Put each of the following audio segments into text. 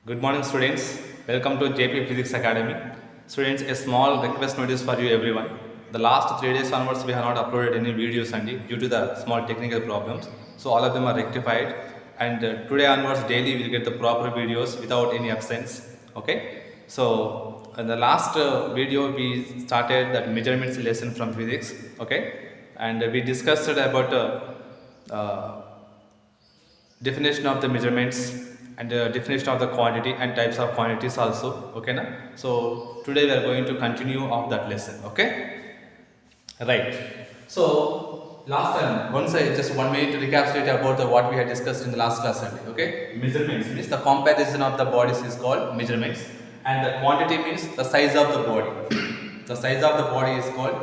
Good morning, students. Welcome to JP Physics Academy. Students, a small request notice for you, everyone. The last 3 days onwards, we have not uploaded any videos due to the small technical problems. So all of them are rectified, and today onwards, daily we'll get the proper videos without any absence. Okay. So in the last video, we started that measurements lesson from physics. Okay, and we discussed about definition of the measurements and definition of the quantity and types of quantities also. Okay na? So today we are going to continue of that lesson. Okay, right. So last time, once I just 1 minute to recapitulate about what we had discussed in the last class only. Okay, measurements means the comparison of the bodies is called measurements, and the quantity means the size of the body. The size of the body is called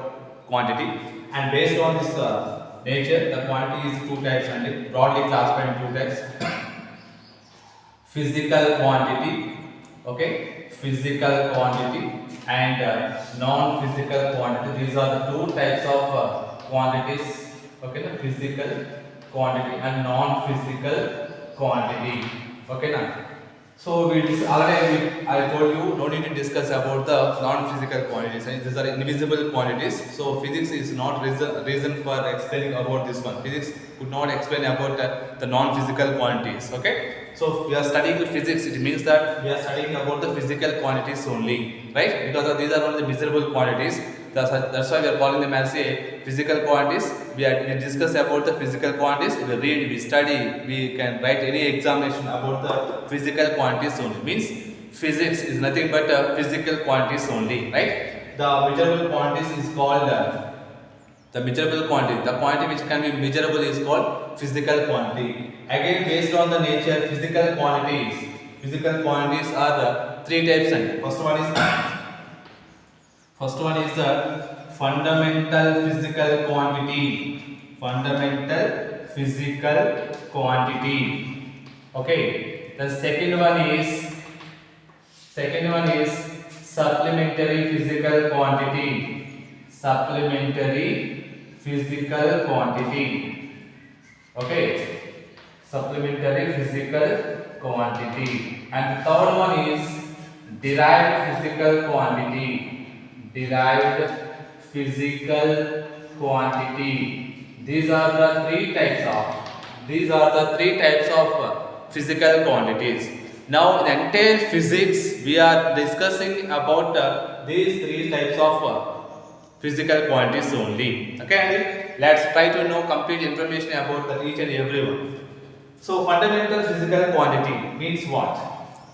quantity, and based on this nature, the quantity is two types and broadly classified in two types. Physical quantity, okay, physical quantity and non-physical quantity. These are the two types of quantities, okay, the physical quantity and non-physical quantity, okay now. So already I told you no need to discuss about the non-physical quantities, and these are invisible quantities. So physics is not reason for explaining about this one. Physics could not explain about the non-physical quantities. Okay. So we are studying physics. It means that we are studying about the physical quantities only, right? Because these are only the measurable quantities. That's why we are calling them as a physical quantities. We discuss about the physical quantities. We read, we study, we can write any examination about the physical quantities only. Means physics is nothing but physical quantities only, right? The measurable quantities is called the measurable quantity. The quantity which can be measurable is called physical quantity. Again, based on the nature, physical quantities are three types. And first one is the fundamental physical quantity. Fundamental physical quantity. Okay. The second one is supplementary physical quantity. Supplementary physical quantity. Okay. Supplementary physical quantity. And the third one is derived physical quantity. Derived physical quantity. These are the three types of physical quantities. Now in entire physics we are discussing about these three types of physical quantities only. Okay, let's try to know complete information about each and every one. So fundamental physical quantity means what?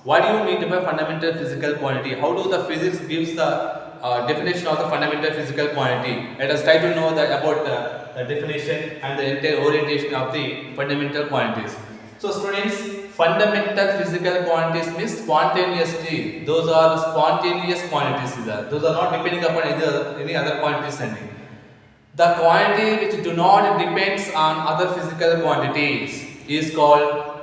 What do you mean by fundamental physical quantity? How do the physics gives the definition of the fundamental physical quantity? Let us try to know about the definition and the entire orientation of the fundamental quantities. So students, fundamental physical quantities means spontaneously. Those are spontaneous quantities. Those are not depending upon any other quantities. The quantity which do not depends on other physical quantities is called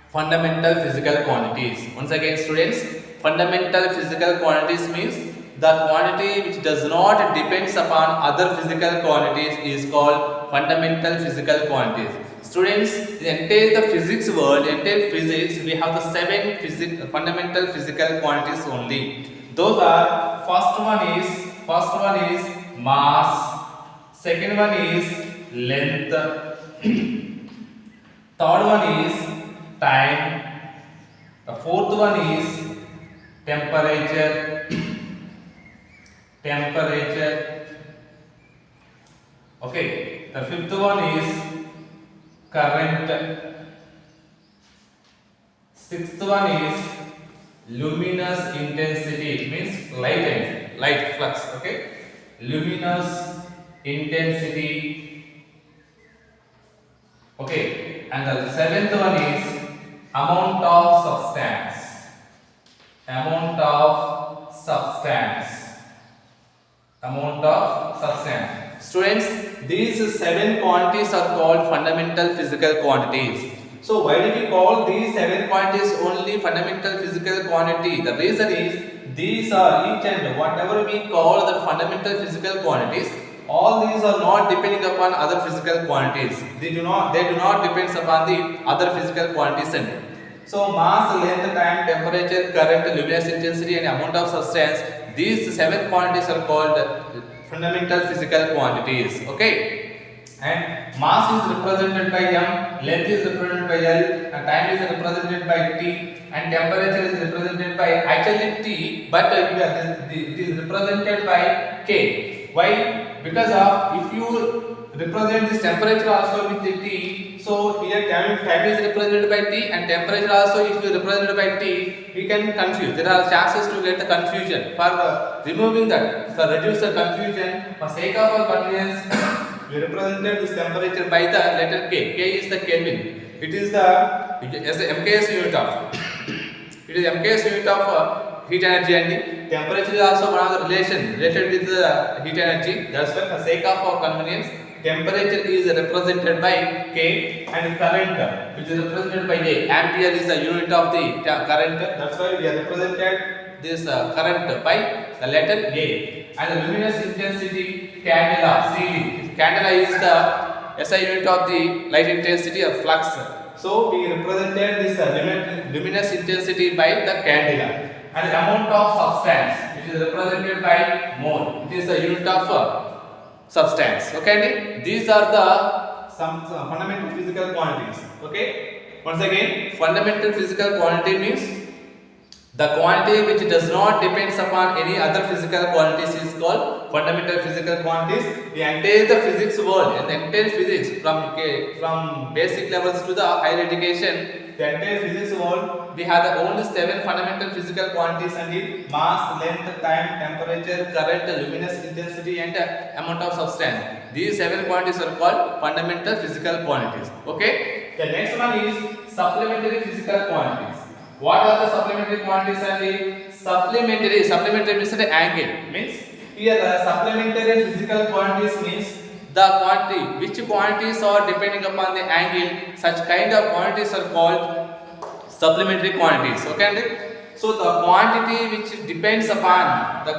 fundamental physical quantities. Once again, students, fundamental physical quantities means the quantity which does not depends upon other physical quantities is called fundamental physical quantities. Students, in entire physics world, entire physics, we have the seven fundamental physical quantities only. Those are first one is mass, second one is length, third one is time, the fourth one is temperature, okay, the fifth one is current, sixth one is luminous intensity, means light flux, okay, luminous intensity, okay, and the seventh one is amount of substance. Students, these seven quantities are called fundamental physical quantities. So why do we call these seven quantities only fundamental physical quantity? The reason is these are each and whatever we call the fundamental physical quantities, all these are not depending upon other physical quantities. They do not depend upon the other physical quantities. So mass, length, time, temperature, current, luminous intensity and amount of substance, these 7 quantities are called fundamental physical quantities. Okay. And mass is represented by m, length is represented by l, and time is represented by t, and temperature is represented by actually t, but it is represented by k. Why? Because of if you represent this temperature also with the t, so here time is represented by t and temperature also if you represented by t, we can confuse. There are chances to get the confusion. For removing that, for reduce the confusion, for sake of our convenience, we represented this temperature by the letter K. K is the Kelvin. It is the MKS unit of. It is MKS unit of heat energy, and the temperature is also one of the relation related with the heat energy. That's why, for sake of our convenience, temperature is represented by K, and current, which is represented by A. Ampere is the unit of the current. That's why we have represented this current by the letter A. And the luminous intensity, candela, CD. Candela is the SI unit of the light intensity or flux. So we represented this luminous intensity by the candela. And the amount of substance, which is represented by mole. It is the unit of substance. Okay, these are the some fundamental physical quantities. Okay, once again, fundamental physical quantity means the quantity which does not depends upon any other physical quantities is called fundamental physical quantities. The entire physics world and the entire physics from basic levels to the higher education, the entire physics world, we have the only 7 fundamental physical quantities, and the mass, length, time, temperature, current, luminous intensity and amount of substance. These 7 quantities are called fundamental physical quantities. Okay. The next one is supplementary physical quantities. What are the supplementary quantities? And the supplementary means the angle. Means here supplementary physical quantities means the quantity, which quantities are depending upon the angle. Such kind of quantities are called supplementary quantities. Okay. So the quantity which depends upon the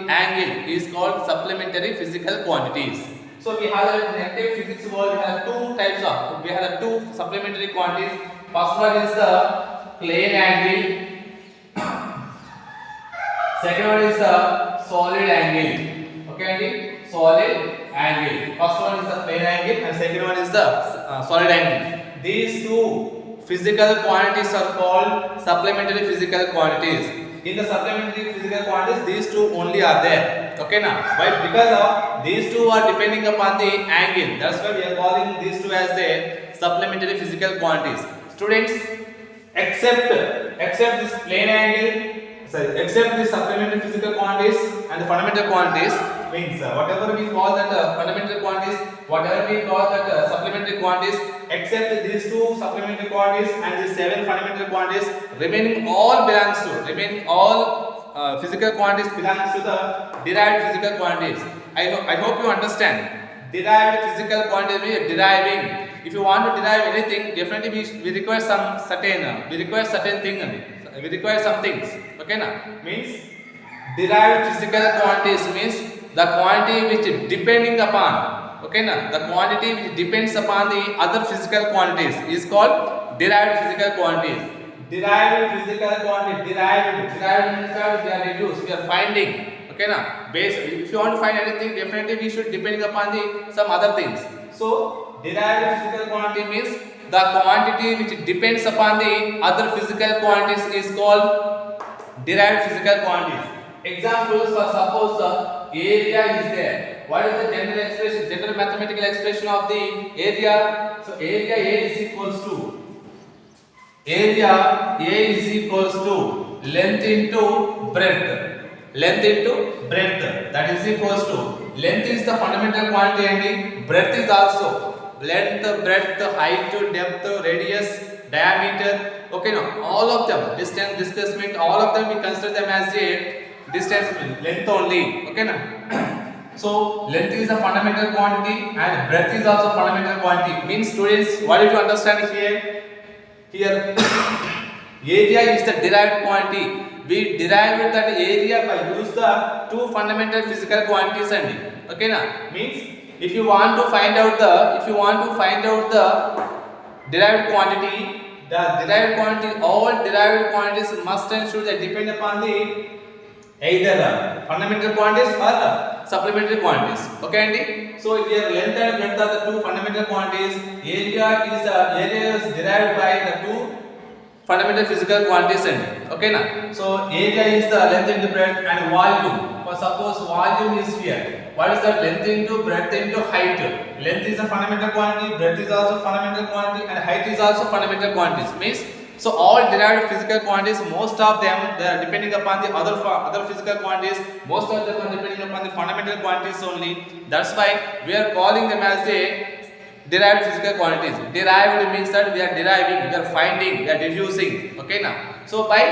angle is called supplementary physical quantities. So we have in the entire physics world, we have two supplementary quantities. First one is the plane angle. Second one is the solid angle. Okay, solid angle. First one is the plane angle, and second one is the solid angle. These two physical quantities are called supplementary physical quantities. In the supplementary physical quantities, these two only are there. Okay, now why? Because of these two are depending upon the angle. That's why we are calling these two as the supplementary physical quantities. Students, except this plane angle, except the supplementary physical quantities and the fundamental quantities, means whatever we call that fundamental quantities, whatever we call that supplementary quantities, except these two supplementary quantities and the 7 fundamental quantities, remaining all physical quantities belongs to the derived physical quantities. I hope you understand. Derived physical quantities means deriving. If you want to derive anything, definitely we require some certain thing. We require some things. Okay, now means derived physical quantities means the quantity which depending upon. Okay, now the quantity which depends upon the other physical quantities is called derived physical quantities. Derived physical quantity. Derived means that we are reduced. We are finding. Okay, now if you want to find anything, definitely we should depending upon the some other things. So derived physical quantity means the quantity which depends upon the other physical quantities is called derived physical quantities. Examples for suppose the area is there. What is the general mathematical expression of the area? So area A is equals to length into breadth. That is equals to, length is the fundamental quantity and breadth is also length, breadth, height, depth, radius, diameter. Okay, now all of them, distance, displacement, all of them we consider them as a distance, length only. Okay, now so length is a fundamental quantity and breadth is also fundamental quantity. Means students, what did you understand here? Here area is the derived quantity. We derived that area by use the two fundamental physical quantities only. Okay, now means if you want to find out the derived quantity, the derived quantity, all derived quantities must and should depend upon the either fundamental quantities or supplementary quantities. Okay, Andy? So here length and breadth are the two fundamental quantities. Area is derived by the two fundamental physical quantities. Okay, na? So area is the length into breadth, and volume. For suppose volume is here. What is that? Length into breadth into height. Length is a fundamental quantity, breadth is also fundamental quantity, and height is also fundamental quantities. Means, so all derived physical quantities, most of them they are depending upon the other physical quantities. Most of them are depending upon the fundamental quantities only. That's why we are calling them as a derived physical quantities. Derived means that we are deriving, we are finding, we are deducing. Okay, now. So by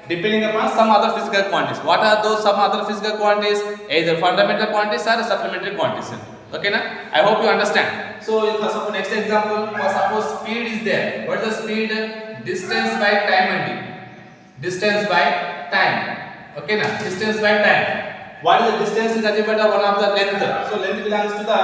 depending upon some other physical quantities. What are those some other physical quantities? Either fundamental quantities or supplementary quantities. Okay, na? I hope you understand. So for suppose next example, for suppose speed is there. What is the speed? Distance by time only. Distance by time. Okay, na? Distance by time. What is the distance? Is nothing but one of the length. So length belongs to the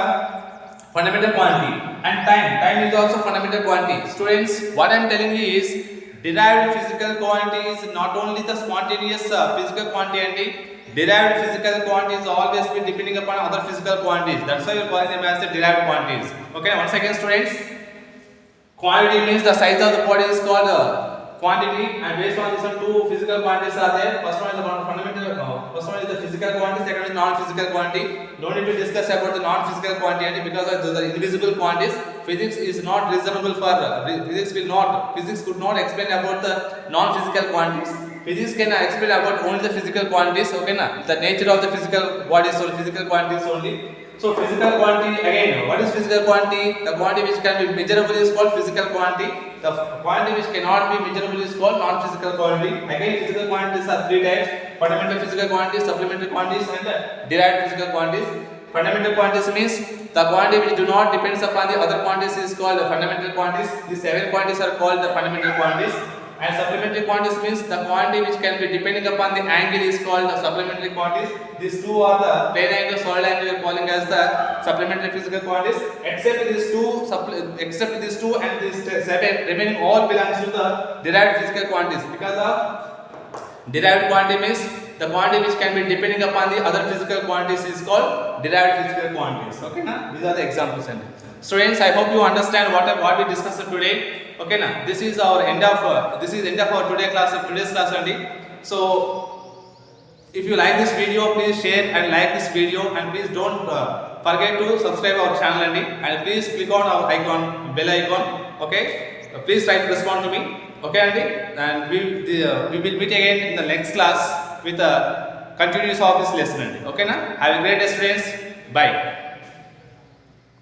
fundamental quantity, and time is also fundamental quantity. Students, what I am telling you is derived physical quantity is not only the spontaneous physical quantity. Derived physical quantities always be depending upon other physical quantities. That's why we are calling them as the derived quantities. Okay, once again, students, quantity means the size of the body is called quantity, and based on this two physical quantities are there. First one is the first one is the physical quantity, second is non-physical quantity. No need to discuss about the non-physical quantity because those are invisible quantities. Physics is not reasonable for physics could not explain about the non-physical quantities. Physics can explain about only the physical quantities. Okay, na? The nature of the physical bodies or physical quantities only. So physical quantity, again, what is physical quantity? The quantity which can be measurable is called physical quantity. The quantity which cannot be measurable is called non-physical quantity. Again, physical quantities are three types: fundamental physical quantities, supplementary quantities, and derived physical quantities. Fundamental quantities means the quantity which do not depends upon the other quantities is called the fundamental quantities. These seven quantities are called the fundamental quantities. And supplementary quantities means the quantity which can be depending upon the angle is called the supplementary quantities. These two are the plane angle, solid angle we are calling as the supplementary physical quantities. Except these two and these seven remaining all belongs to the derived physical quantities. Because of derived quantity means the quantity which can be depending upon the other physical quantities is called derived physical quantities. Okay, na? These are the examples. And students, I hope you understand what we discussed today. Okay, na? This is end of our today's class only. So if you like this video, please share and like this video, and please don't forget to subscribe our channel and please click on our bell icon. Okay, please try to respond to me. Okay, Andy, and we will meet again in the next class with the continuous of this lesson. Okay, na? Have a great day, students. Bye.